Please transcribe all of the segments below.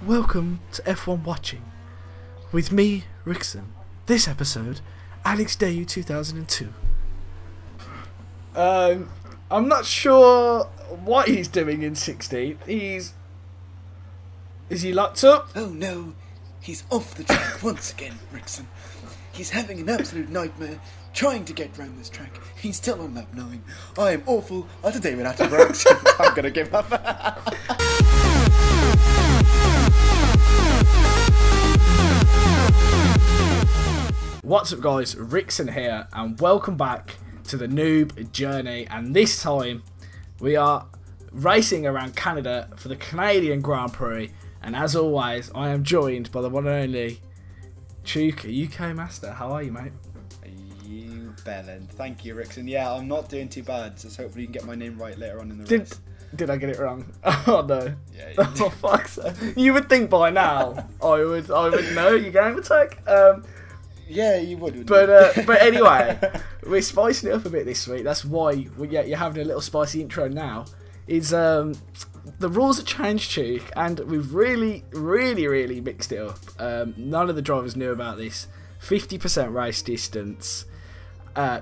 Welcome to F1 Watching with me, Rixon. This episode, Alex Dayu 2002. I'm not sure what he's doing in 16. Is he locked up? Oh no, he's off the track once again, Rixon. He's having an absolute nightmare trying to get round this track. He's still on lap 9. I am awful. Today without a brakes. I'm gonna give up. What's up guys, Rixon here and welcome back to the Noob journey, and this time we are racing around Canada for the Canadian Grand Prix, and as always I am joined by the one and only Chuka, UK Master. How are you, mate? You bellend. Thank you, Rixon. Yeah, I'm not doing too bad, so hopefully you can get my name right later on in the race. Did I get it wrong? Oh no. Yeah, you oh fuck so. You would think by now I would know your game attack. Yeah, you would. But anyway, we're spicing it up a bit this week. That's why you're having a little spicy intro now. Is the rules have changed, Chuck, and we've really mixed it up. None of the drivers knew about this. 50% race distance,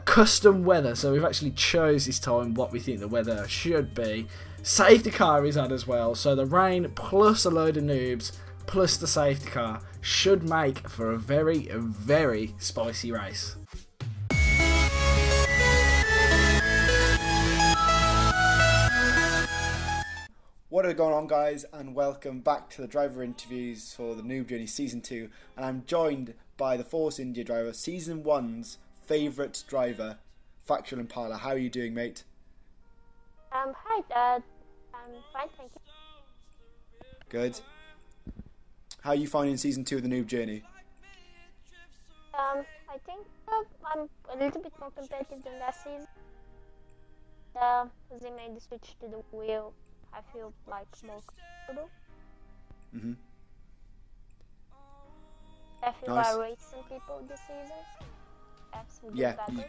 custom weather. So we've actually chose this time what we think the weather should be. Safety car is on as well. So the rain plus a load of noobs plus the safety car should make for a very spicy race. What are going on, guys, and welcome back to the driver interviews for the Noob Journey Season 2, and I'm joined by the Force India driver, Season 1's favourite driver, Factual Impala. How are you doing, mate? Hi Dad. I'm fine, thank you. Good. How are you finding Season 2 of the Noob Journey? I think I'm a little bit more competitive than last season. As they made the switch to the wheel, I feel like more comfortable. Mhm. I feel Nice. like racing people this season. I have some good Yeah. battles.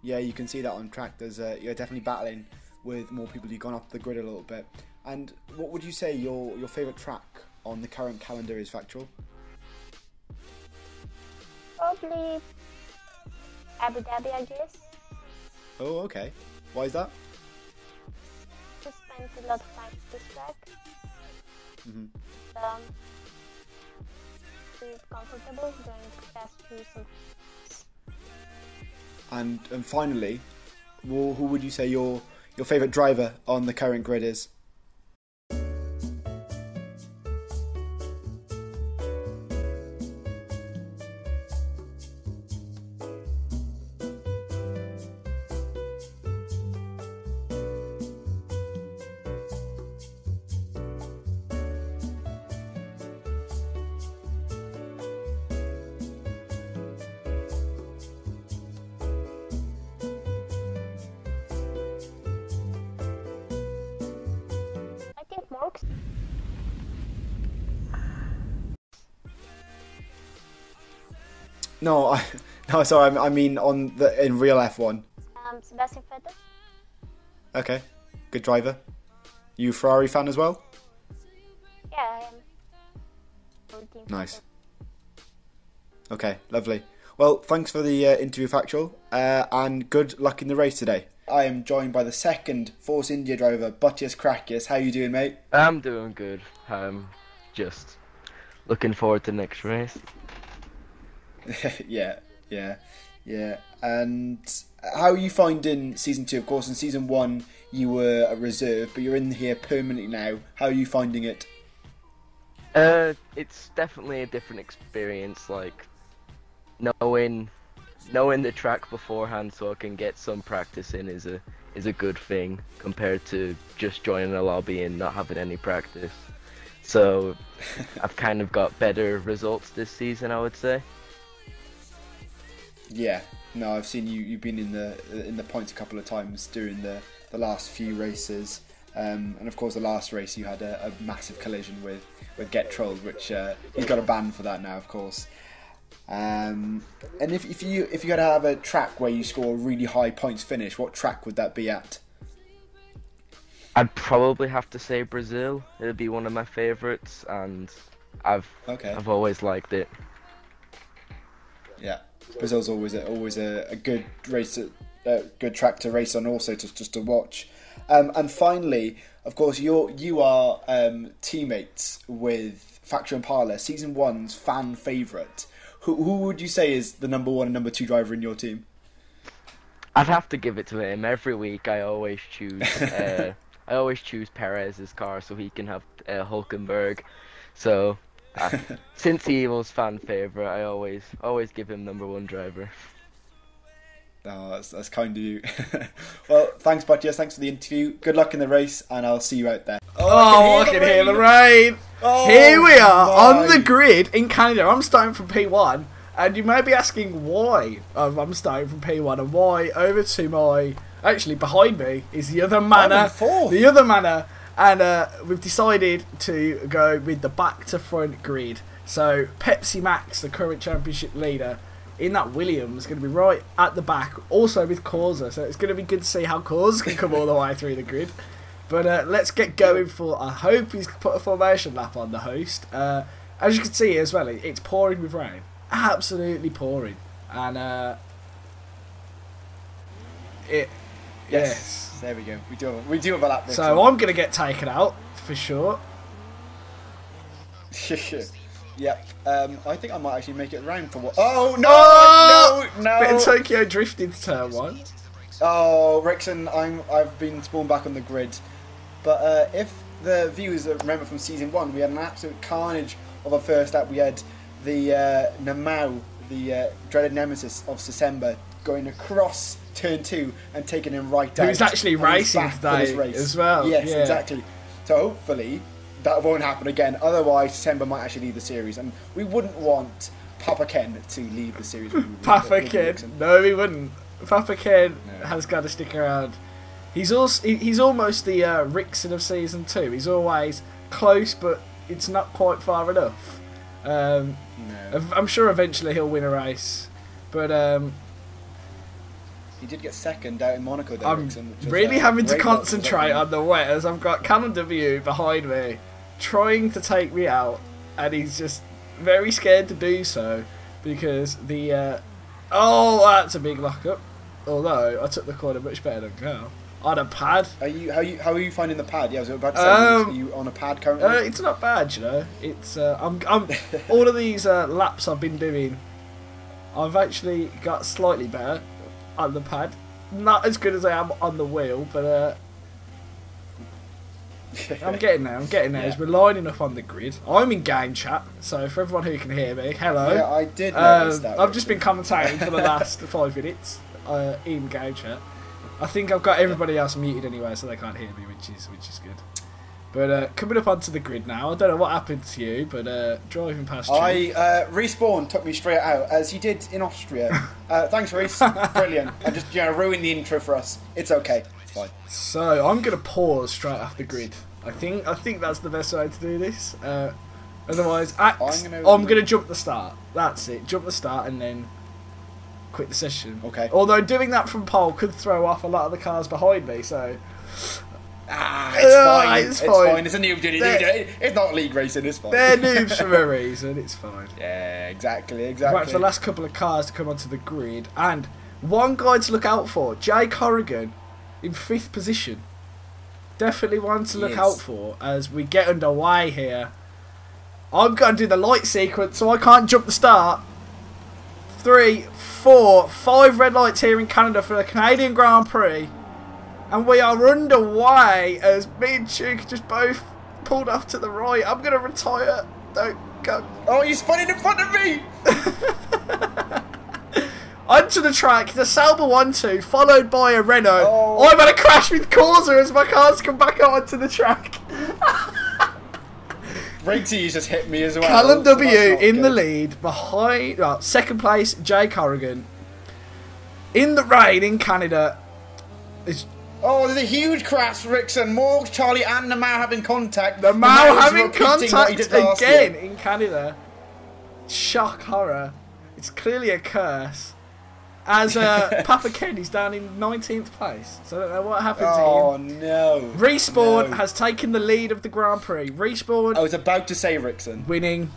Yeah, you can see that on track. There's you're definitely battling with more people. You've gone up the grid a little bit. And what would you say your favourite track on the current calendar is, Factual? Probably Abu Dhabi, I guess. Oh, okay. Why is that? Just spent a lot of time at this track. Mhm. Feel comfortable going fast through some. And finally, who would you say your favourite driver on the current grid is? I think Morks. No, sorry. I mean in real F1. Sebastian Vettel. Okay, good driver. You a Ferrari fan as well? Yeah, I am. Nice. Okay, lovely. Well, thanks for the interview, Factual, and good luck in the race today. I am joined by the second Force India driver, Buttius Crackius. How you doing, mate? I'm doing good. Just looking forward to the next race. yeah. And how are you finding Season 2? Of course, in Season 1 you were a reserve, but you're in here permanently now. How are you finding it? It's definitely a different experience, like knowing the track beforehand so I can get some practice in is a good thing compared to just joining a lobby and not having any practice. So I've kind of got better results this season, I would say. Yeah, no, I've seen you've been in the points a couple of times during the last few races, and of course the last race you had a massive collision with Get Trolled, which he's got a ban for that now, of course. And if you had to have a track where you score a really high points finish, what track would that be at? I'd probably have to say Brazil. It'd be one of my favorites, and I've always liked it. Yeah, Brazil's always a good race, good track to race on, also just to watch. And finally, of course, you are teammates with Factor Impala, Season 1's fan favourite. Who would you say is the number 1 and number 2 driver in your team? I'd have to give it to him. Every week, I always choose Perez's car so he can have Hulkenberg. So since he was fan favourite, I always give him number 1 driver. Oh, that's kind of you. Well, thanks, Buttias. Thanks for the interview. Good luck in the race, and I'll see you out there. Oh, I can hear the rain. Oh, here we are on the grid in Canada. I'm starting from P1, and you may be asking why I'm starting from P1 and why over to my... Actually, behind me is the other manor. And we've decided to go with the back-to-front grid. So, Pepsi Max, the current championship leader, in that Williams, is going to be right at the back, also with Corsa. So, it's going to be good to see how Corsa can come all the way through the grid. But let's get going for... I hope he's put a formation lap on, the host. As you can see as well, it's pouring with rain. Absolutely pouring. And Yes. There we go. We do have a lap. So I'm going to get taken out, for sure. Yep. I think I might actually make it round for what... Oh, no! Bit of Tokyo drifting to turn 1. Oh, Rixon, I've been spawned back on the grid. But if the viewers remember from Season 1, we had an absolute carnage of a first lap. We had the Namau, the dreaded nemesis of December, going across turn 2 and taking him right down. He was actually racing today as well. Yes, yeah. Exactly. So hopefully that won't happen again. Otherwise, December might actually leave the series, and we wouldn't want Papa Ken to leave the series. Papa Ken? No, we wouldn't. Papa Ken has got to stick around. He's almost the Rixon of Season 2. He's always close, but it's not quite far enough. I'm sure eventually he'll win a race, but he did get second out in Monaco though. I'm Rixon, really having to concentrate on the wet, as I've got Callum W behind me trying to take me out, and he's just very scared to do so because the that's a big lockup. Although I took the corner much better than Carl. On a pad. How are you finding the pad? Yeah, I was about to say, are you on a pad currently? It's not bad, you know. It's I'm all of these laps I've been doing, I've actually got slightly better on the pad. Not as good as I am on the wheel, but I'm getting there. Yeah. As we're lining up on the grid. I'm in game chat, so for everyone who can hear me, hello. Yeah, I did notice that. I've just been commentating for the last 5 minutes in game chat. I think I've got everybody else muted anyway, so they can't hear me, which is good. But coming up onto the grid now, I don't know what happened to you, but driving past you. Respawn took me straight out, as he did in Austria. Thanks, Reese. Brilliant. I just ruined the intro for us. It's okay. It's fine. So I'm gonna pause straight off the grid. I think that's the best way to do this. Otherwise, I'm gonna jump the start. That's it. Jump the start and then quit the session. Okay. Although doing that from pole could throw off a lot of the cars behind me, so. It's fine. It's a noob doing it. It's not league racing. It's fine. They're noobs for a reason. It's fine. Yeah, exactly. Right, for the last couple of cars to come onto the grid, and one guy to look out for, Jay Corrigan, in 5th position. Definitely one to look out for as we get underway here. I'm going to do the light sequence, so I can't jump the start. 3, 4, 5 red lights here in Canada for the Canadian Grand Prix. And we are underway as me and Chuke just both pulled off to the right. I'm going to retire. Don't go. Oh, you spun it in front of me! Onto the track, the Sauber 1-2, followed by a Renault. Oh. I'm going to crash with Corsa as my cars come back out onto the track. Rixon just hit me as well. Callum W in the lead, behind, second place, Jay Corrigan. In the rain in Canada. Oh, there's a huge crash, Rixon. More Charlie and the Mao having contact. The Mao having contact again in Canada. Shock horror. It's clearly a curse. as Papa Kenny's down in 19th place. So I don't know what happened to him. Oh no! Respawn No. has taken the lead of the Grand Prix. Respawn I was about to say Rixon. winning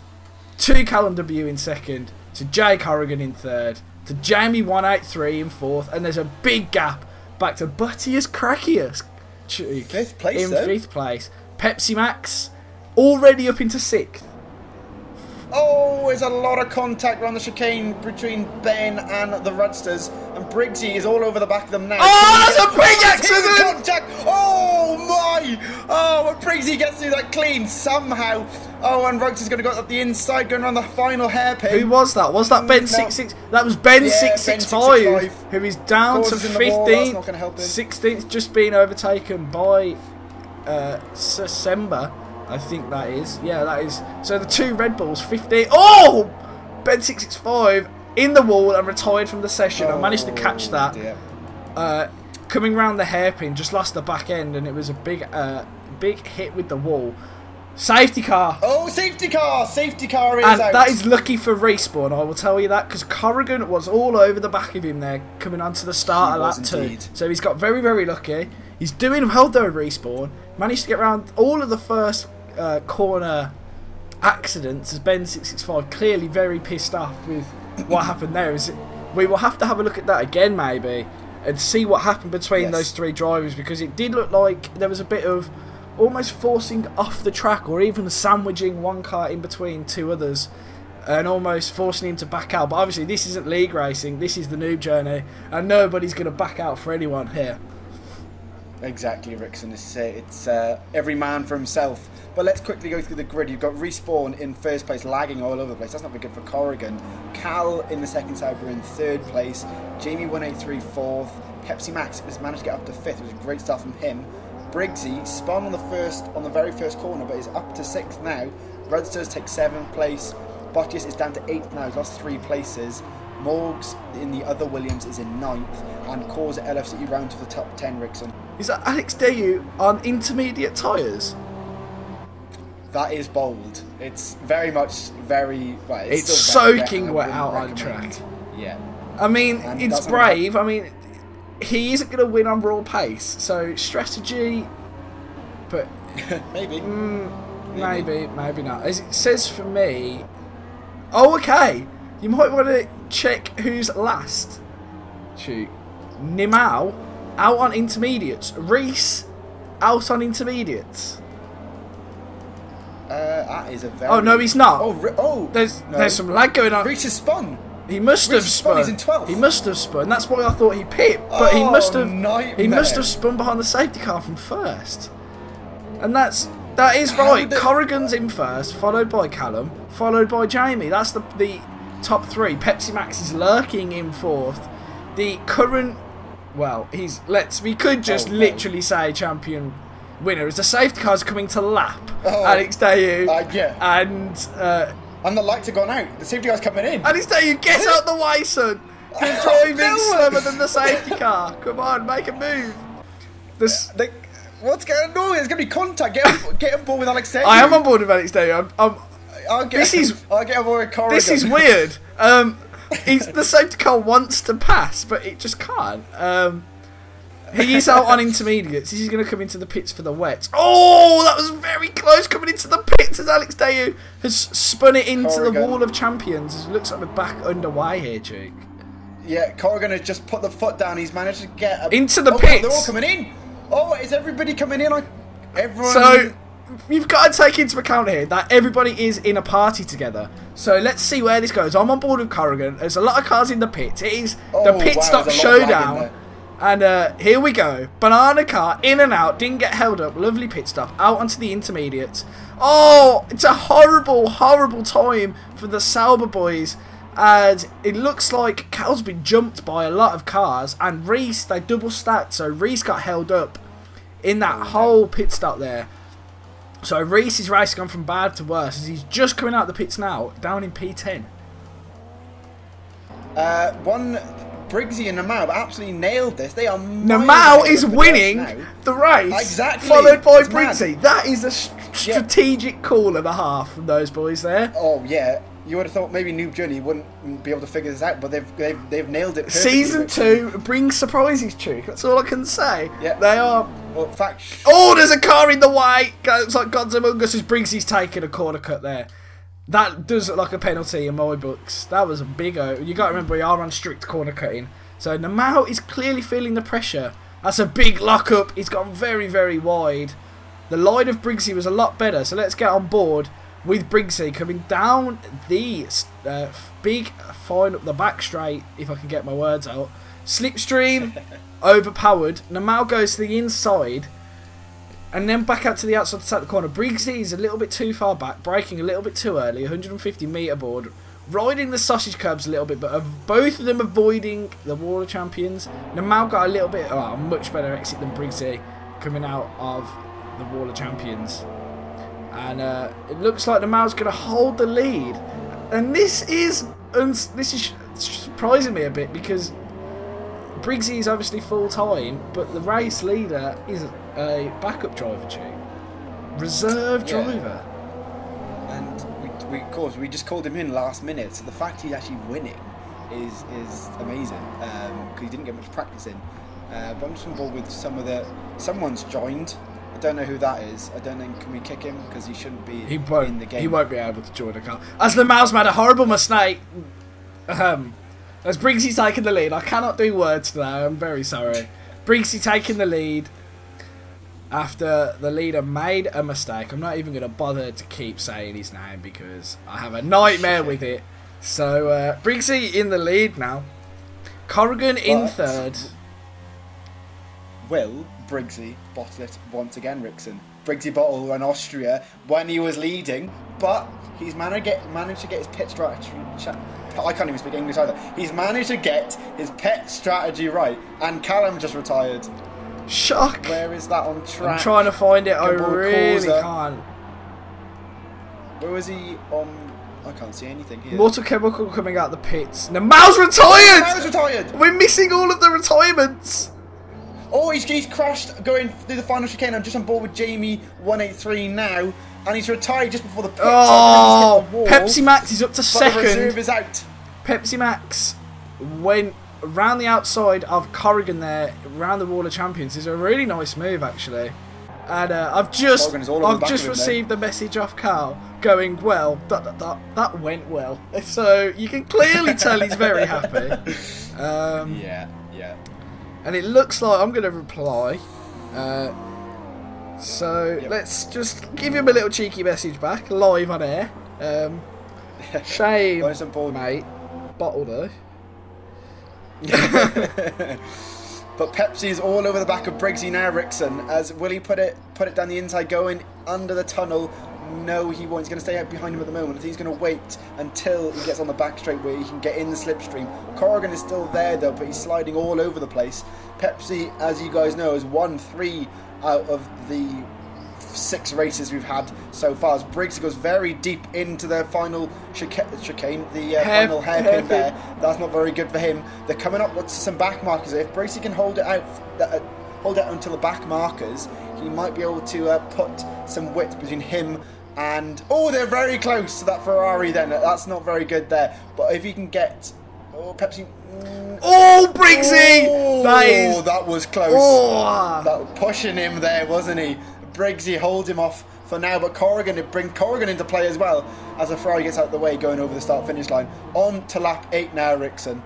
to Callum W in second, to Jay Corrigan in third, to Jamie 183 in fourth, and there's a big gap back to Buttius Crackius Fifth place, in though. fifth place. Pepsi Max already up into sixth. Oh, there's a lot of contact around the chicane between Ben and the Rudsters, and Briggsy is all over the back of them now. Oh, that's a big accident! Contact! Oh my! Oh, but Briggsy gets through that clean somehow. Oh, and Ruggs going to go up the inside, going around the final hairpin. Who was that? Was that Ben 66? That was Ben Yeah, 665, Ben 665. who is down to Causes in the wall, that's not 15th. gonna help him. 16th, just being overtaken by December. I think that is. Yeah, that is. So the two Red Bulls, 15. Oh! Ben 665 in the wall and retired from the session. I managed to catch that. Dear. Coming round the hairpin, just lost the back end, and it was a big hit with the wall. Safety car. Oh, safety car! Safety car is And out. that is lucky for Respawn, I will tell you that, because Corrigan was all over the back of him there, coming onto the start of lap 2. indeed. So he's got very, very lucky. He's doing well though, Respawn. Managed to get around all of the first corner accidents, as Ben 665 clearly very pissed off with what happened there. We will have to have a look at that again, maybe, and see what happened between those three drivers, because it did look like there was a bit of almost forcing off the track, or even sandwiching one car in between two others and almost forcing him to back out. But obviously this isn't league racing, this is the noob journey, and nobody's going to back out for anyone here. Exactly, Rixon. It's every man for himself. But let's quickly go through the grid. You've got Respawn in first place, lagging all over the place. That's not very good for Corrigan. Cal in the second Sauber in third place. Jamie 183 fourth. Pepsi Max has managed to get up to fifth. It was a great start from him. Briggsy spun on the very first corner, but is up to sixth now. Rudsters takes seventh place. Bottius is down to eighth now. He's lost 3 places. Morgs in the other Williams is in ninth, and Cause LFC round to the top 10. Rixon. Is that Alex Dayu on intermediate tyres? That is bold. It's very much very. Well, It's still very soaking I wet wouldn't out on recommend. track. Yeah. I mean, And it's that's not brave. I mean, he isn't going to win on raw pace, so strategy, but Maybe. maybe not. As it says for me, oh, okay, you might want to check who's last. Shoot. Nimau out on intermediates. Reese out on intermediates. That is a very. Oh, no, he's not. Oh, There's no. some lag going on. Reese has spun. He must have Reese spun, spun. he's in 12th. He must have spun. That's why I thought he pipped. But he Oh, must have. nightmare. He must have spun behind the safety car from first. And that is How right. did- Corrigan's in first, followed by Callum, followed by Jamie. That's the top 3. Pepsi Max is lurking in fourth. The current, well, we could just Oh, no. literally say champion winner as the safety car's coming to lap Oh. Alex Dayu. Yeah. And And the lights have gone out. The safety car's coming in. Alex Dayu, get out the way, son. You're Oh, driving no. slower than the safety car. Come on, make a move. What's going on? There's going to be contact. Get on board with Alex Dayu. I am on board with Alex Dayu. I'll get on board with Corrigan. This is weird. The safety car wants to pass, but it just can't. He is out on intermediates. He's going to come into the pits for the wets. Oh, that was very close coming into the pits as Alex Dayu has spun it into Corrigan. the wall of champions. It looks like we're back underway here, Jake. Yeah, Corrigan has just put the foot down. He's managed to get Into the God, pits. They're all coming in. Oh, is everybody coming in? Everyone. So, you've got to take into account here that everybody is in a party together. So, let's see where this goes. I'm on board with Corrigan. There's a lot of cars in the pits. It is the Oh, pit wow, stop there's a lot of lag in showdown. there. And here we go. Banana car, in and out. Didn't get held up. Lovely pit stop. Out onto the intermediates. Oh, it's a horrible, horrible time for the Sauber boys. And it looks like Cal's been jumped by a lot of cars. And Reese, they double stacked. So Reese got held up in that whole pit stop there. So Reese's race gone from bad to worse as he's just coming out of the pits now, down in P10. Briggsy and Namau absolutely nailed this. They are. Namau is winning the race, Exactly. followed by It's mad. Briggsy. That is a strategic call and a half from those boys there. Oh yeah, you would have thought maybe Noob Journey wouldn't be able to figure this out, but they've nailed it perfectly. Season 2 brings surprises, Chuck. That's all I can say. Yeah. They are... Well, in fact... Oh, there's a car in the way! It's like Gods Among Us as Briggsy's taking a corner cut there. That does look like a penalty in my books. That was a big O. You got to remember we are on strict corner cutting. So Namao is clearly feeling the pressure. That's a big lock-up. He's gone very, very wide. The line of Briggsy was a lot better, so let's get on board with Briggsy coming down the big fine up the back straight, if I can get my words out. Slipstream, overpowered. Namao goes to the inside, and then back out to the outside to take the corner. Briggsy is a little bit too far back, braking a little bit too early, 150 metre board. Riding the sausage curbs a little bit, but both of them avoiding the Wall of Champions. Namao got a little bit, much better exit than Briggsy coming out of the Wall of Champions. And it looks like Namao's going to hold the lead. And this is surprising me a bit because Briggsy is obviously full time, but the race leader is a backup driver, too. Reserve driver. And we just called him in last minute, so the fact he's actually winning is amazing because he didn't get much practice in. But I'm just on board with someone's joined. I don't know who that is. I don't think, can we kick him because he shouldn't be in the game. He won't be able to join the car. As Namao's made a horrible mistake. As Briggsy taking the lead. I cannot do words today. I'm very sorry. Briggsy taking the lead after the leader made a mistake. I'm not even going to bother to keep saying his name because I have a nightmare with it. So Briggsy in the lead now. Corrigan in third. Will Briggsy bottle it once again, Rixon? Briggsy bottled in Austria when he was leading, but he's managed to get his pit strategy. I can't even speak English either. He's managed to get his pit strategy right, and Callum just retired. Shock! Where is that on track? I'm trying to find it. I really can't. Where was he on? I can't see anything here. Mortal Chemical coming out the pits. Namao's retired! Namao's retired! We're missing all of the retirements! Oh, he's crashed going through the final chicane. I'm just on board with Jamie183 now, and he's retired just before the pits. Oh, Pepsi Max is up to second. The reserve is out. Pepsi Max went around the outside of Corrigan there, around the Wall of Champions. It's a really nice move, actually. And I've just received the message off Carl going, well, that went well. So you can clearly tell he's very happy. Yeah. And it looks like I'm going to reply. Let's just give him a little cheeky message back, live on air. Shame, mate. Bottle though. But Pepsi's all over the back of Briggsy now, Rixon. As will he put it down the inside, going under the tunnel? No, he won't. He's going to stay out behind him at the moment. He's going to wait until he gets on the back straight where he can get in the slipstream. Corrigan is still there though, but he's sliding all over the place. Pepsi, as you guys know, has won 3 out of the 6 races we've had so far. As Briggsy goes very deep into the final chicane, the final hairpin there. That's not very good for him. They're coming up with some back markers. If Briggsy can hold it out until the back markers, he might be able to put some width between him and... Oh, they're very close to that Ferrari then. That's not very good there. But if he can get... Oh, Pepsi... Oh, Briggsy! Oh, that was close. Oh. That was pushing him there, wasn't he? Briggsy hold him off for now, but bring Corrigan into play as well as the Ferrari gets out of the way going over the start-finish line. On to lap 8 now, Rixon.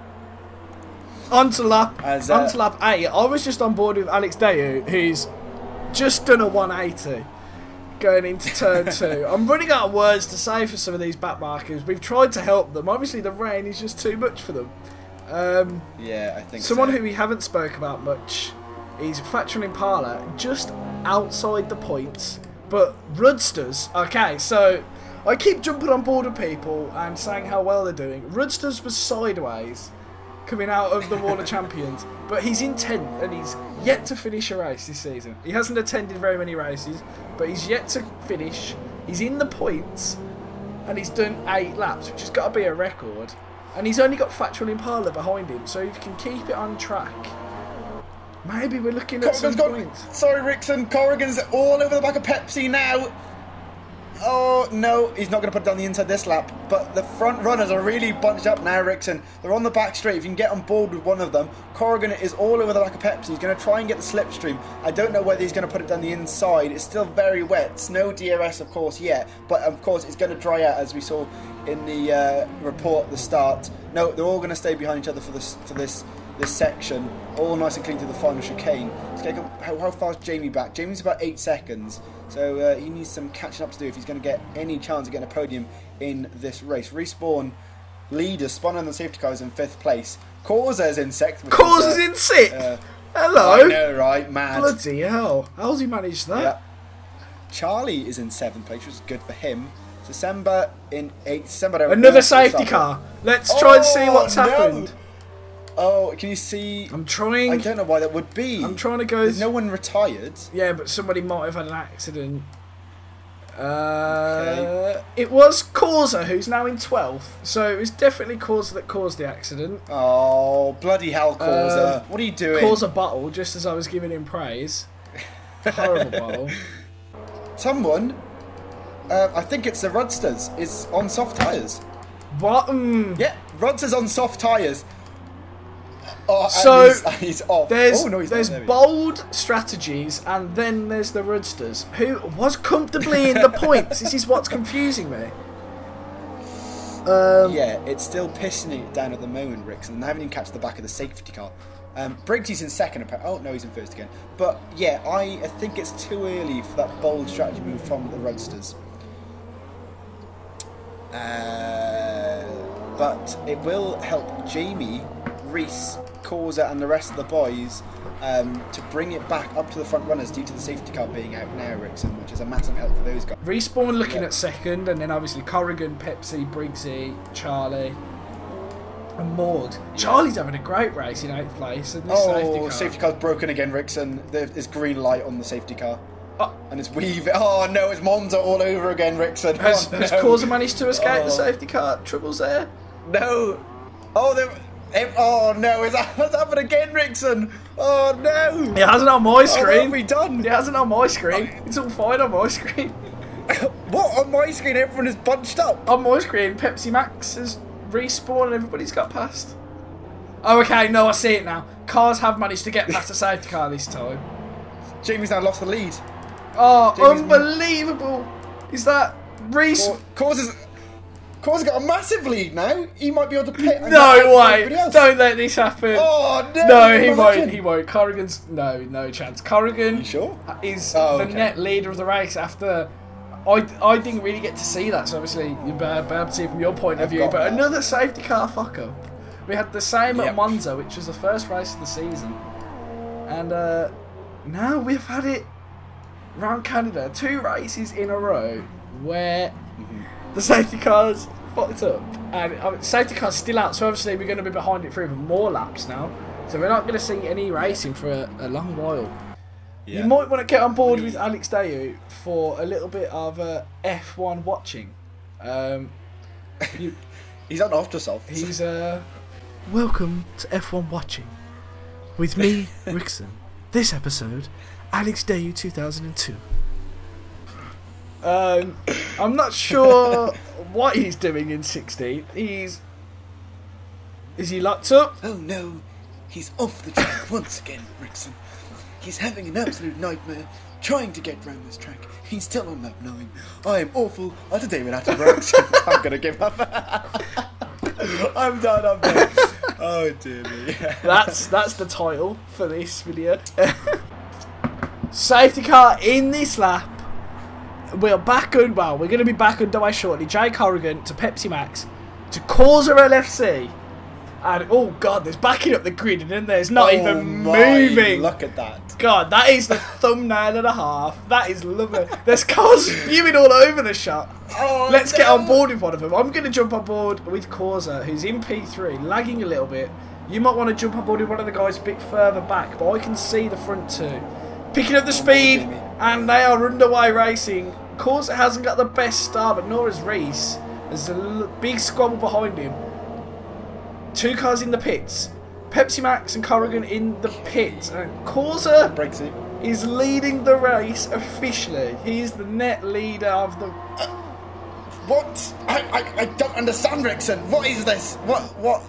On to lap 8. I was just on board with Alex Dayu, who's just done a 180 going into turn 2. I'm running out of words to say for some of these back markers. We've tried to help them. Obviously, the rain is just too much for them. Yeah, I think someone who we haven't spoke about much is Factory Impala, just outside the points. But Rudsters, okay, so I keep jumping on board with people and saying how well they're doing. Rudsters was sideways coming out of the Wall of Champions, but he's in 10th and he's yet to finish a race this season. He hasn't attended very many races, but he's yet to finish. He's in the points and he's done 8 laps, which has got to be a record. And he's only got Factual Impala behind him, so if he can keep it on track, maybe we're looking at some points. Sorry, Rixon. Corrigan's all over the back of Pepsi now. Oh, no, he's not going to put it down the inside this lap. But the front runners are really bunched up now, Rixon. They're on the back straight. If you can get on board with one of them, Corrigan is all over the back of Pepsi. He's going to try and get the slipstream. I don't know whether he's going to put it down the inside. It's still very wet. No DRS, of course, yet. But, of course, it's going to dry out, as we saw in the report at the start. No, they're all going to stay behind each other for this section, all nice and clean to the final chicane. How far is Jamie back? Jamie's about 8 seconds, so he needs some catching up to do if he's going to get any chance of getting a podium in this race. Respawn leader, spun on the safety cars in 5th place. Corsa's in 6th. Corsa's in 6th? Hello? I know, right? Mad. Bloody hell. How's he managed that? Yeah. Charlie is in 7th place, which is good for him. December in 8th. Another safety car. Let's try and see what's happened. Oh, can you see? I'm trying. I don't know why that would be. I'm trying to go. There's no one retired. Yeah, but somebody might have had an accident. Okay. It was Corsa who's now in 12th, so it was definitely Corsa that caused the accident. Oh, bloody hell, Corsa. What are you doing? Corsa bottle, just as I was giving him praise. Horrible bottle. Someone, I think it's the Rudsters, is on soft tyres. What? Yeah, Rudsters on soft tyres. Oh, so he's off. There's bold strategies, and then there's the Rudsters, who was comfortably in the points. This is what's confusing me. Yeah, it's still pissing it down at the moment, Rixon, and they haven't even catch the back of the safety car. Briggsy's in 2nd. Oh no, he's in 1st again. But yeah, I think it's too early for that bold strategy move from the Rudsters. But it will help Jamie, Reese, Corsa and the rest of the boys to bring it back up to the front runners due to the safety car being out now, Rixon, which is a massive help for those guys. Respawn looking at 2nd, and then obviously Corrigan, Pepsi, Briggsy, Charlie and Maud. Charlie's having a great race in 8th place. And this safety car's broken again, Rixon. There's green light on the safety car. And it's weaving. Oh no, it's Monza all over again, Rixon. Has Corsa managed to escape the safety car troubles there? No. Oh no, has that happened again, Rixon? Oh no! It hasn't on my screen. What have we done? It hasn't on my screen. It's all fine on my screen. What? On my screen, everyone is bunched up. On my screen, Pepsi Max has respawned and everybody's got past. Oh, okay, no, I see it now. Cars have managed to get past the safety car this time. Jamie's now lost the lead. Oh, unbelievable! Is that Reese? Corsa's got a massive lead now. He might be able to pit. No way! Don't let this happen. Oh no! No, he won't. He won't. Corrigan's no chance. Corrigan you sure? Is the net leader of the race after. I didn't really get to see that, so obviously you're able to see it from your point of view. But another safety car fuck up. We had the same at Monza, which was the first race of the season, and now we've had it around Canada. 2 races in a row where the safety car's fucked up, and safety car's still out, so obviously we're going to be behind it for even more laps now, so we're not going to see any racing for a long while. You might want to get on board with Alex Dayu for a little bit of F1 watching. He's on Aftersoft. He's welcome to F1 watching with me, Rixon. This episode, Alex Dayu 2002. I'm not sure what he's doing in 16th. Is he locked up? Oh no, he's off the track once again, Rixon. He's having an absolute nightmare trying to get round this track. He's still on lap 9. I am awful. Today we're out of brakes. I'm gonna give up. I'm done. Oh dear me. That's the title for this video. Safety car in this lap. We're going to be back underway shortly. Jay Corrigan to Pepsi Max to Corsa LFC. And oh god, there's backing up the grid and then there's not even moving. Look at that. God, that is the thumbnail and a half. That is lovely. There's cars spewing all over the shot. Let's get on board with one of them. I'm going to jump on board with Corsa, who's in P3, lagging a little bit. You might want to jump on board with one of the guys a bit further back, but I can see the front 2. Picking up the speed, and they are underway racing. Corsa hasn't got the best start, but nor has Reese. There's a big squabble behind him. 2 cars in the pits. Pepsi Max and Corrigan in the pits. And Corsa is leading the race officially. He's the net leader of the... What? I don't understand, Rixon. What is this? What?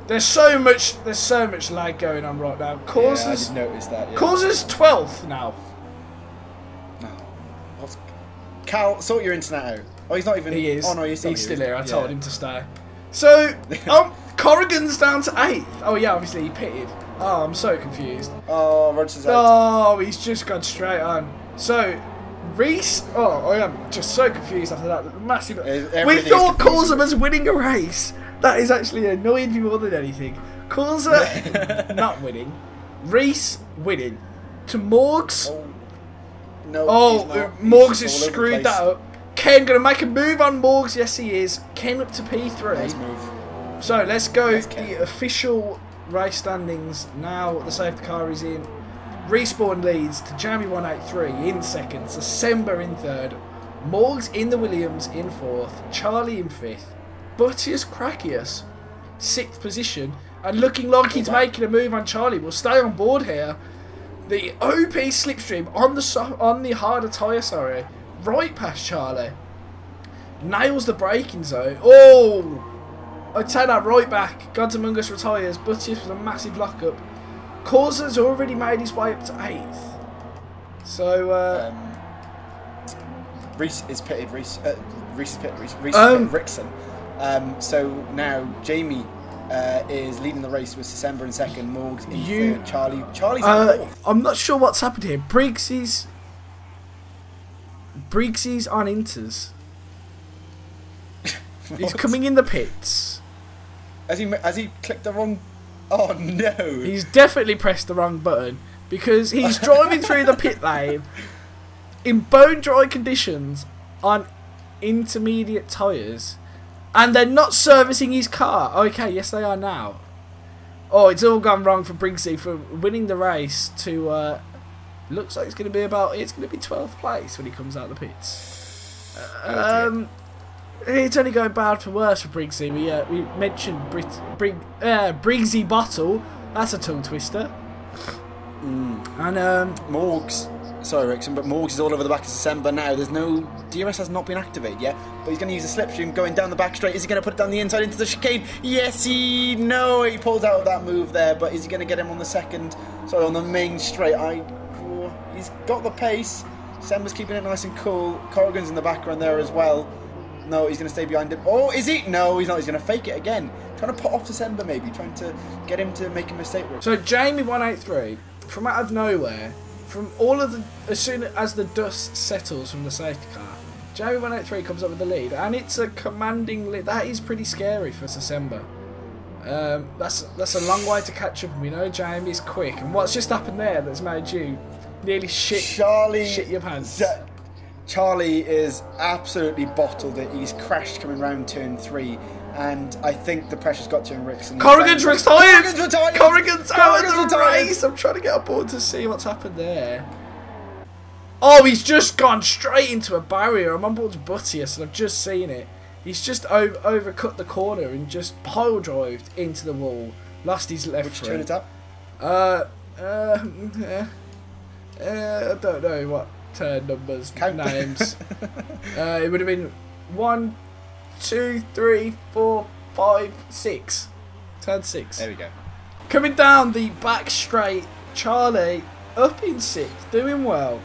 There's so much lag going on right now. Causes, I did notice that. Yeah. Causes 12th now. No. What's... Cal, sort your internet out. Oh, he's not even... He is. Oh, no, he's still here. I told him to stay. So, Corrigan's down to 8th. Oh, yeah, obviously he pitted. Oh, I'm so confused. Oh, Roger's out. Oh, he's just gone straight on. So, Reese... Oh, I am just so confused after that. Massive... We thought Causa was winning a race. That is actually annoying me more than anything. Causa not winning. Reese winning. To Morgs... Oh, no, Morgs has screwed that up. Ken going to make a move on Morgs. Yes, he is. Ken up to P3. Nice move. So, let's go the official race standings. Now the safety car is in. Respawn leads to Jamie 183 in second. December in third. Morgs in the Williams in fourth. Charlie in fifth. Buttius Crackius, 6th position. And looking like he's making a move on Charlie. We'll stay on board here. The OP slipstream on the harder tyre, sorry. Right past Charlie. Nails the braking zone. Oh! I take that right back. Gods Among Us retires. Buttius with a massive lockup. Causa's already made his way up to 8th. So, Reese is pitted. Reese is pitted. Reese is pitted. Rixon. So now Jamie is leading the race with December in second, Morgs in third, Charlie's in fourth. I'm not sure what's happened here. Briggsy's on Inters. He's coming in the pits. Has he clicked the wrong? Oh no! He's definitely pressed the wrong button because he's driving through the pit lane in bone dry conditions on intermediate tyres. And they're not servicing his car. Okay, yes they are now. Oh, it's all gone wrong for Briggsy for winning the race to... looks like it's going to be 12th place when he comes out of the pits. It's only going bad for worse for Briggsy. We mentioned Briggsy Bottle. That's a tongue twister. And Morgs. Sorry, Rixon, but Morgs is all over the back of December now. There's no... DRS has not been activated yet, but he's going to use a slipstream going down the back straight. Is he going to put it down the inside into the chicane? Yes, he pulls out of that move there, but is he going to get him on the main straight? He's got the pace. December's keeping it nice and cool. Corrigan's in the background there as well. No, he's going to stay behind him. Oh, is he? No, he's not. He's going to fake it again. Trying to put off December maybe, trying to get him to make a mistake. So Jamie 183, from out of nowhere, from all of the, as soon as the dust settles from the safety car, Jamie 183 comes up with the lead, and it's a commanding lead. That is pretty scary for December. That's a long way to catch up. We know Jamie's quick, and what's just happened there that's made you nearly shit your pants? Charlie is absolutely bottled it. He's crashed coming round turn 3. And I think the pressure's got to him, Rixon. Corrigan's retired! Corrigan's out of the race! I'm trying to get aboard to see what's happened there. Oh, he's just gone straight into a barrier. I'm on board with Buttius and I've just seen it. He's just overcut the corner and just pile drived into the wall. Lost his left Which turn it's up? I don't know what turn numbers, names. It would have been 1, 2, 3, 4, 5, 6. Turn 6. There we go. Coming down the back straight, Charlie up in 6th, doing well,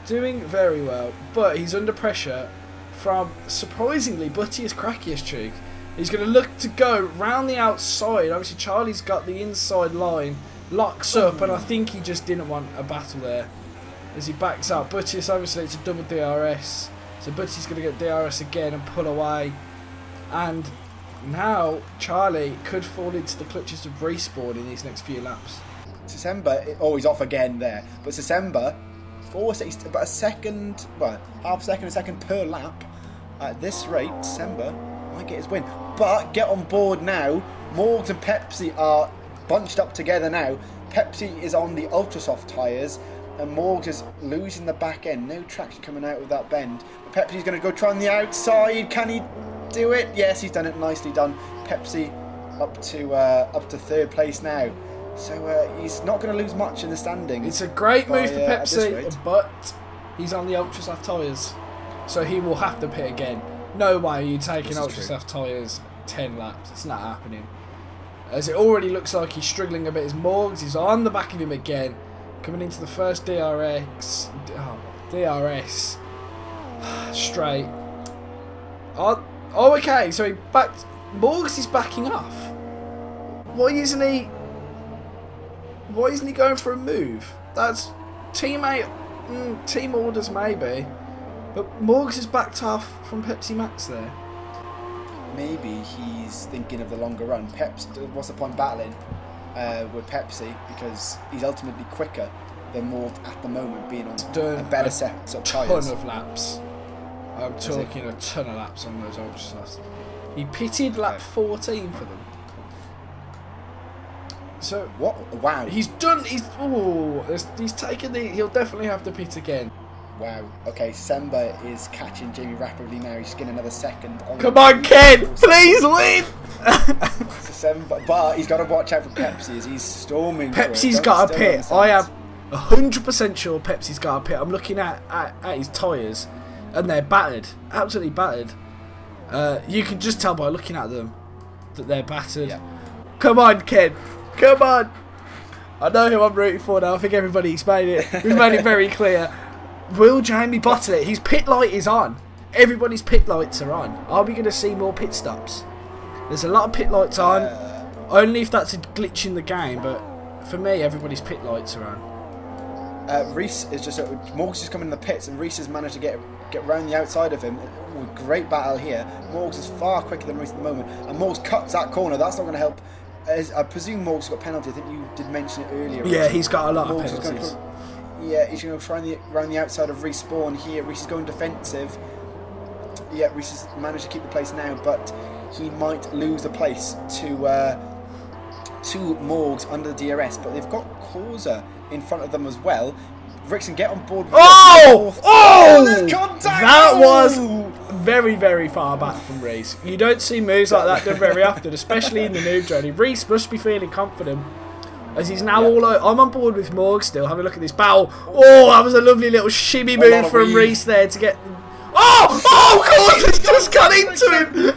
doing very well, but he's under pressure from surprisingly Buttius Crackius Cheek. He's going to look to go round the outside. Obviously Charlie's got the inside line, locks up, and I think he just didn't want a battle there as he backs out. Buttius, obviously it's a double DRS, so Buttius going to get DRS again and pull away. And now Charlie could fall into the clutches of Respawn in these next few laps. December, he's off again there. But December, about a second, half a second per lap. At this rate, December might get his win. But get on board now. Morgs and Pepsi are bunched up together now. Pepsi is on the ultra soft tyres, and Morgs is losing the back end. No traction coming out of that bend. But Pepsi's going to go try on the outside. Can he do it? Yes, he's done it. Nicely done. Pepsi up to third place now. So he's not going to lose much in the standings. It's a great move for at this Pepsi, rate. but he's on the ultra soft tyres, so he will have to pit again. No way you're taking This is ultra true. soft tyres 10 laps. It's not happening. As it already looks like he's struggling a bit as Morgs is on the back of him again, coming into the first DRS straight. Oh, okay, so he backed. Morgs is backing off. Why isn't he going for a move? That's team orders maybe, but Morgs is backed off from Pepsi Max there. Maybe he's thinking of the longer run. What's the point battling with Pepsi, because he's ultimately quicker than Morg at the moment, being on a better set of tyres. Ton of laps. I'm talking a ton of laps on those ultra softs. He pitted lap 14 for them. So What? Wow. he's done. He's taken the. He'll definitely have to pit again. Wow. Okay, Semba is catching Jamie rapidly now. He's getting another second. Come on, Ken! Please win! But he's got to watch out for Pepsi as he's storming. Pepsi's got a pit. I am 100% sure Pepsi's got a pit. I'm looking at his tyres, and they're battered. Absolutely battered. You can just tell by looking at them that they're battered. Yeah. Come on, Ken. Come on. I know who I'm rooting for now. I think everybody's made it. We've made it very clear. Will Jamie bottle it? His pit light is on. Everybody's pit lights are on. Are we going to see more pit stops? There's a lot of pit lights on. Only if that's a glitch in the game, but for me, everybody's pit lights are on. Reese is just Morgs is coming in the pits, and Reese has managed to get round the outside of him. Great battle here. Morgs is far quicker than Reese at the moment, and Morgs cuts that corner. That's not going to help. I presume Morgs got a penalty. I think you did mention it earlier. Yeah, he's got a lot of Morgs penalties. Yeah, he's going to try around the outside of Respawn here. Reese is going defensive. Yeah, Reese has managed to keep the place now, but he might lose the place to Morgs under the DRS. But they've got Causa in front of them as well. Rixon, get on board. With That was very, very far back from Reese. You don't see moves like that done very often, especially in the noob journey. Reese must be feeling confident, as he's now all out. I'm on board with Morg still. Have a look at this battle. Oh, that was a lovely little shimmy move from Reese there to get. Oh, of course, it's just got into him.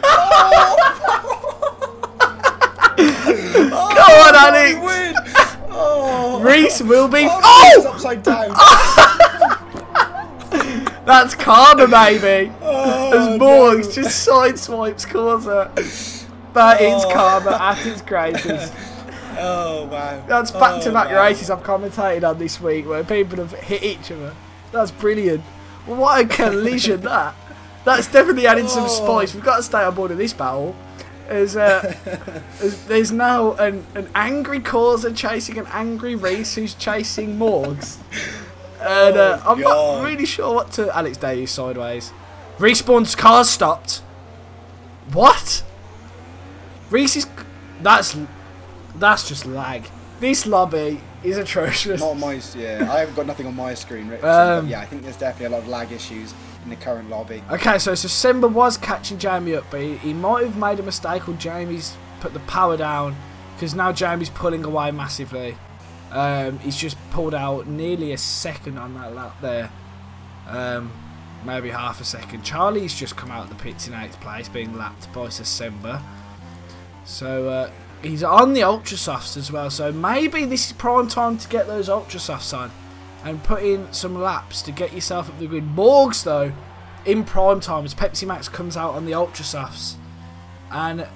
Go on, Alex. Reese will be. It's upside down. That's karma, baby. As Morgs just sideswipes Causa. That is karma at its greatest. Oh wow! That's back-to-back races I've commentated on this week where people have hit each other. That's brilliant. What a collision that! That's definitely adding some spice. We've got to stay on board of this battle. There's now an angry Causa chasing an angry Reese who's chasing Morgs. And I'm not really sure what to. Alex Day sideways. Respawn's car's stopped. What? Reese's. That's just lag. This lobby is atrocious. Not my, yeah. I haven't got nothing on my screen, Rich. But yeah, I think there's definitely a lot of lag issues in the current lobby. Okay, so Simba was catching Jamie up, but he might have made a mistake, or Jamie's put the power down, because now Jamie's pulling away massively. He's just pulled out nearly a second on that lap there. Maybe half a second. Charlie's just come out of the pits in 8th place, being lapped by Simba. So he's on the ultra softs as well, so maybe this is prime time to get those ultra softs on and put in some laps to get yourself up the grid. Morgs though, in prime time, as Pepsi Max comes out on the ultra softs, and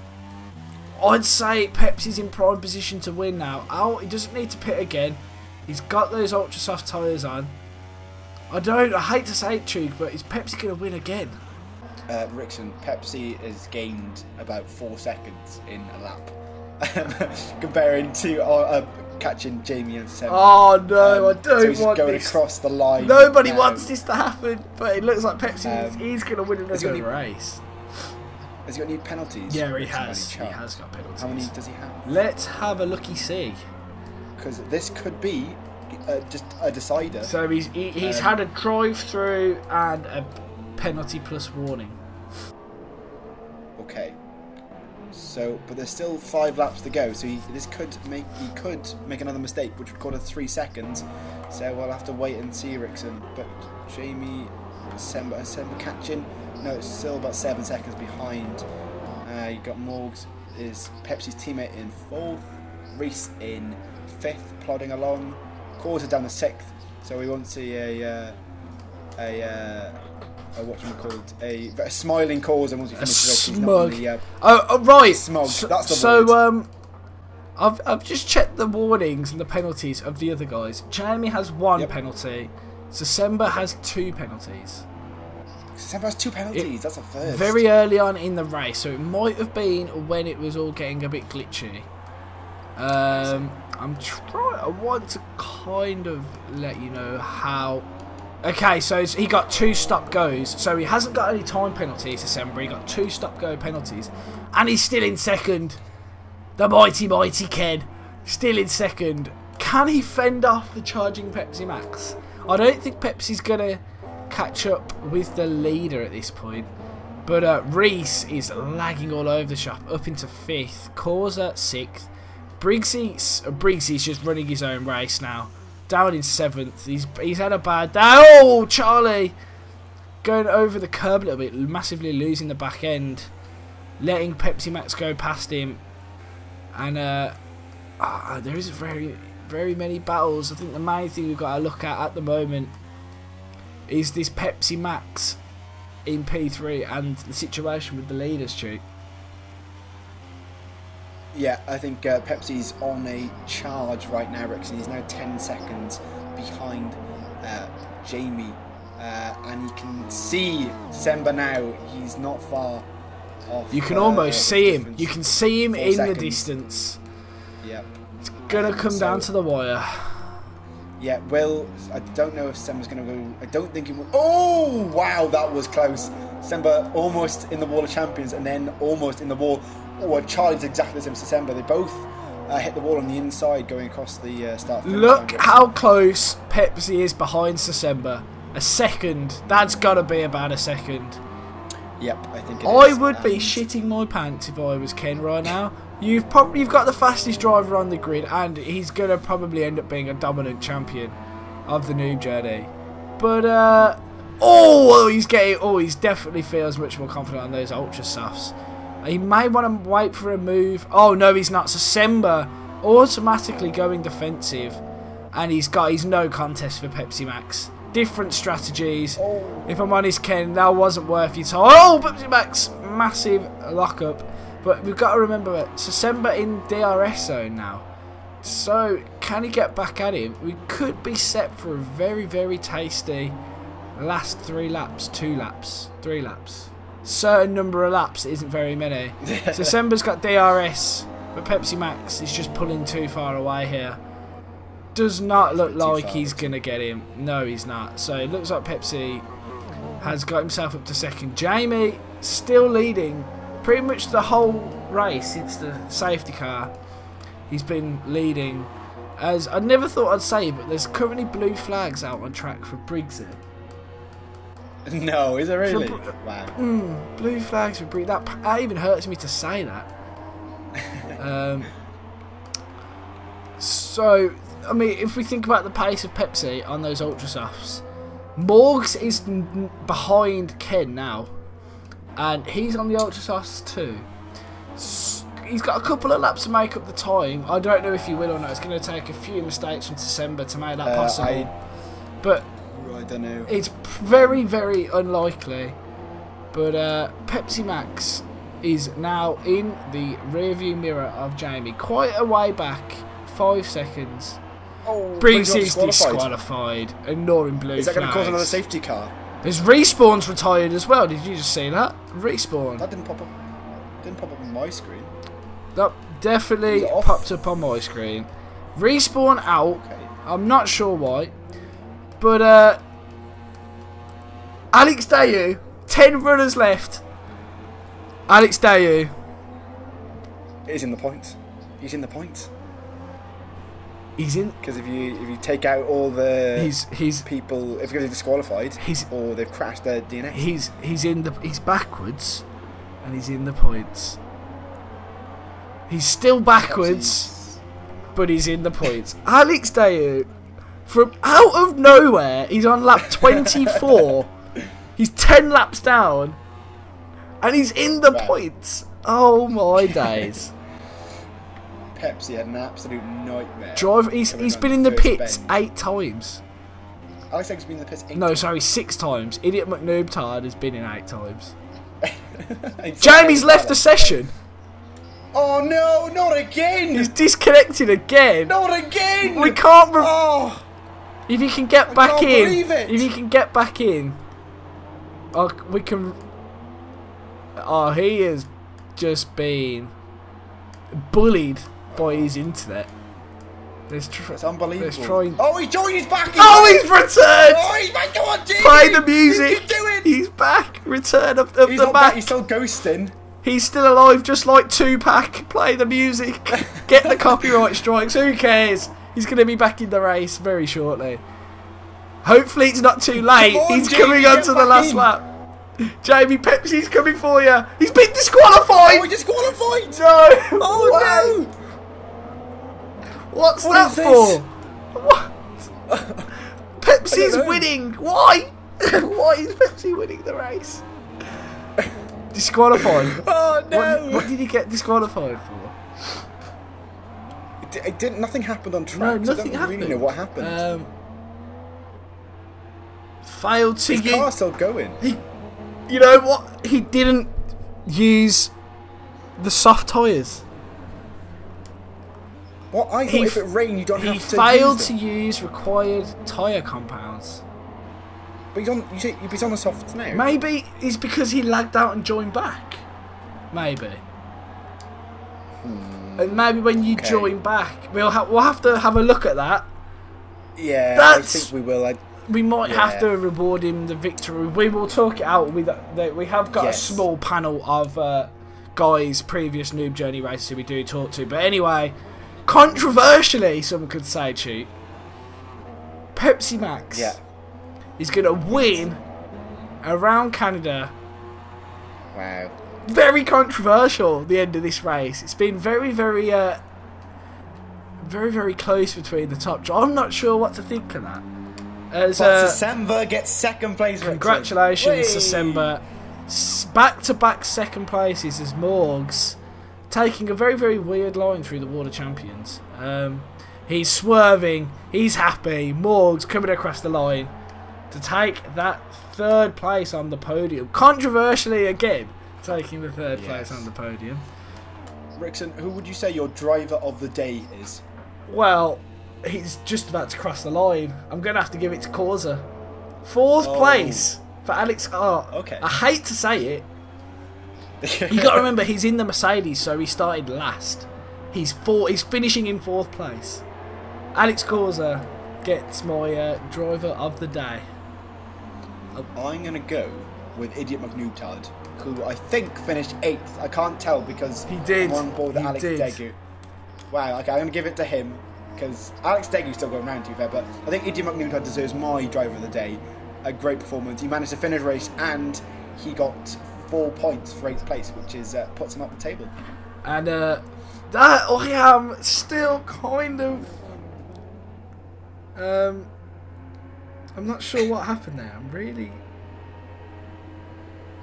I'd say Pepsi's in prime position to win now. He doesn't need to pit again. He's got those ultra soft tyres on. I hate to say it, Chug, but is Pepsi going to win again? Rixon, Pepsi has gained about 4 seconds in a lap. Comparing to catching Jamie and Sam. Oh no, I don't so he's want going this. across the line. Nobody now. wants this to happen, but it looks like Pepsi he's going to win another race. Has he got any penalties? Yeah, he has. He has got penalties. How many does he have? Let's have a looky-see. Because this could be just a decider. So he's had a drive-through and a penalty plus warning. Okay. So, but there's still 5 laps to go. So he could make another mistake, which would cause 3 seconds. So we'll have to wait and see, Rixon. But Jamie, Semba catching. No, it's still about 7 seconds behind. You got Morgs, is Pepsi's teammate, in 4th. Reese in 5th, plodding along. Causa down to 6th. So we won't see a whatchamacallit, a smiling Causa once he finishes off. Smug. Right. Smug. That's the so, I've just checked the warnings and the penalties of the other guys. Jamie has 1 penalty. Sasemba has 2 penalties. Sasemba has 2 penalties. That's a first. Very early on in the race, so it might have been when it was all getting a bit glitchy. I want to kind of let you know how. Okay, so he got 2 stop goes, so he hasn't got any time penalties. December, he got 2 stop go penalties, and he's still in second. The mighty Ken, still in second. Can he fend off the charging Pepsi Max? I don't think Pepsi's gonna catch up with the leader at this point. But Reese is lagging all over the shop, up into 5th. Causa 6th. Briggsy's just running his own race now. Down in 7th. He's had a bad day. Oh, Charlie! Going over the curb a little bit, massively losing the back end. Letting Pepsi Max go past him. And there isn't very many battles. I think the main thing we've got to look at the moment is this Pepsi Max in P3 and the situation with the leaders, Stu. Yeah, I think Pepsi's on a charge right now, Rixon. He's now 10 seconds behind Jamie. And you can see Semba now. He's not far off. You can almost see him. You can see him in seconds. The distance. Yep. It's going to come down to the wire. Yeah, well, I don't know if Semba's going to go. I don't think he will. Oh, wow, that was close. Semba almost in the Wall of Champions and then almost in the wall. Oh, Charlie's exactly the same as Semba. They both hit the wall on the inside going across the start. Look how close Pepsi is behind Sasemba. A second. That's got to be about a second. Yep, I think it I is. would be shitting my pants if I was Ken right now. You've got the fastest driver on the grid, and he's going to probably end up being a dominant champion of the Noob journey. But he's definitely feels much more confident on those ultra softs. He may want to wait for a move. Oh no, he's not. So Semba automatically going defensive, and he's no contest for Pepsi Max. Different strategies. Oh. If I'm honest, Ken, that wasn't worth your time. Oh, Pepsi Max, massive lockup. But we've got to remember it. So Semba in DRS zone now. So can he get back at him? We could be set for a very, very tasty last 3 laps, 2 laps, 3 laps. Certain number of laps isn't very many. So Semba's got DRS, but Pepsi Max is just pulling too far away here. Does not look like he's going to get him. No, he's not. So it looks like Pepsi has got himself up to second. Jamie still leading pretty much the whole race since the safety car. He's been leading. As I never thought I'd say, but there's currently blue flags out on track for Briggsy. No, is there really? Wow. Blue flags for Briggsy. That even hurts me to say that. So, I mean, if we think about the pace of Pepsi on those ultra softs, Morgs is behind Ken now, and he's on the ultra softs too. He's got a couple of laps to make up the time. I don't know if he will or not. It's going to take a few mistakes from December to make that possible. But I don't know. It's very, very unlikely. But Pepsi Max is now in the rearview mirror of Jamie, quite a way back, 5 seconds. Oh, Briggs is disqualified, ignoring blue Is that going to cause flags. another safety car? There's Respawn's retired as well. Did you just see that? Respawn. That didn't pop up. On my screen. That definitely popped up on my screen. Respawn out. Okay. I'm not sure why. But Alex Dayu, 10 runners left. Alex Dayu He's in the points. He's in the points. He's in. Because if you take out all the he's people, if they're disqualified or they've crashed their DNS, he's backwards, and he's in the points. He's still backwards, but he's in the points. Alex Dayu, from out of nowhere, he's on lap 24. He's 10 laps down, and he's in the points. Oh my days. Pepsi had an absolute nightmare. He's been in the pits 8 times. Alex Dagu's been in the pits 8 No, times. sorry, 6 times. Idiot McNoobtard has been in 8 times. Jamie's left the session. Oh no, not again! He's disconnected again. Not again! We can't. Oh, If he can get back can't in, believe it. if he can get back in, we can. Oh, he has just been bullied by his internet. it's unbelievable. Let's try. Oh, he's joined. He's back. Oh, he's returned. Oh, he's back. Come on, Jamie. Play the music. He's doing. He's back. Return of He's the not back. Mac. He's still ghosting. He's still alive, just like Tupac. Play the music. Get the copyright strikes. Who cares? He's going to be back in the race very shortly. Hopefully it's not too late. Come on, He's Jamie, coming on get to the back last in. lap. Jamie, Pepsi's coming for you. He's been disqualified. Oh, he disqualified. No. Oh Why? no. What's What that is this? for? What? Pepsi's I don't know. winning. Why? Why is Pepsi winning the race? Disqualified. Oh no. What did he get disqualified for? It didn't. Nothing happened on track. No, so I nothing don't happened. really know what happened. Failed to His car's still going. You know what? He didn't use the soft tyres. What? I thought if it rained, you don't He have to. failed use to them. use required tyre compounds. But he's on. He's on the soft now. Maybe it's because he lagged out and joined back. Maybe. And maybe when you Okay. join back, we'll have to have a look at that. Yeah, That's- I think we will. We might have Yeah. to reward him the victory. We will talk it out with. We have got Yes. a small panel of guys, previous Noob Journey races who we do talk to. But anyway, controversially, some could say, Cheat, Pepsi Max Yeah. is going to win around Canada. Wow. Very controversial, the end of this race. It's been very, very close between the top. I'm not sure what to think of that. As But December gets second place. Rixon. congratulations, Whee! December. Back-to-back second places as Morgs taking a very, very weird line through the Water Champions. He's swerving. He's happy. Morgs coming across the line to take that 3rd place on the podium. Controversially again, taking the 3rd place on the podium. Rixon, who would you say your driver of the day is? Well, he's just about to cross the line. I'm going to have to give it to Causa. 4th Oh. place for Alex. Oh, Okay. I hate to say it. You got to remember, he's in the Mercedes, so he started last. He's finishing in 4th place. Alex Causa gets my driver of the day. I'm going to go with Idiot McNoobtard, who I think finished 8th. I can't tell because He did. I'm on board with He Alex did. Dagu. Wow, okay, I'm going to give it to him because Alex Dagu's still going round, to be fair, but I think Idiot McNoobtard deserves my driver of the day. A great performance. He managed to finish the race and he got 4 points for 8th place, which is puts him up the table. And that I am still kind of. I'm not sure what happened there. I'm really.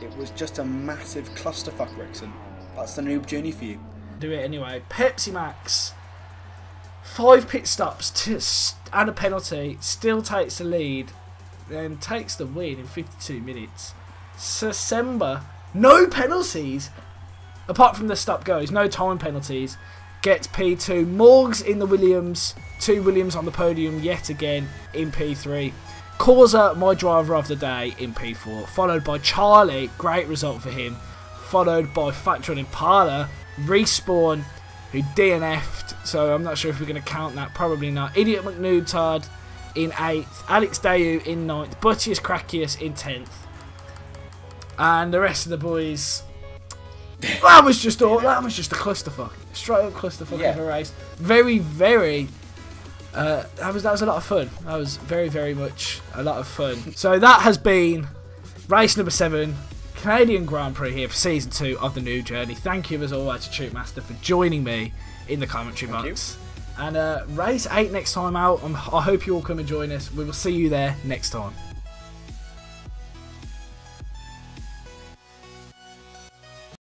It was just a massive clusterfuck, Rixon. That's the Noob journey for you. Do it anyway. Pepsi Max, 5 pit stops and a penalty, still takes the lead, then takes the win in 52 minutes. December, no penalties, apart from the stop goes, no time penalties, gets P2. Morgs in the Williams, 2 Williams on the podium yet again in P3. Causa, my driver of the day, in P4, followed by Charlie, great result for him, followed by Factron Impala, Respawn, who DNF'd, so I'm not sure if we're going to count that, probably not. Idiot McNoobtard in 8th, Alex Dayu in 9th, Buttius Cracius in 10th, and the rest of the boys. That was just a clusterfuck, straight up clusterfuck of a race. Very, very. That was a lot of fun. That was very, very much a lot of fun. So that has been race number 7. Canadian Grand Prix here for Season 2 of the Noob Journey. Thank you as always to Master for joining me in the commentary box. And race 8 next time out. I hope you all come and join us. We will see you there next time.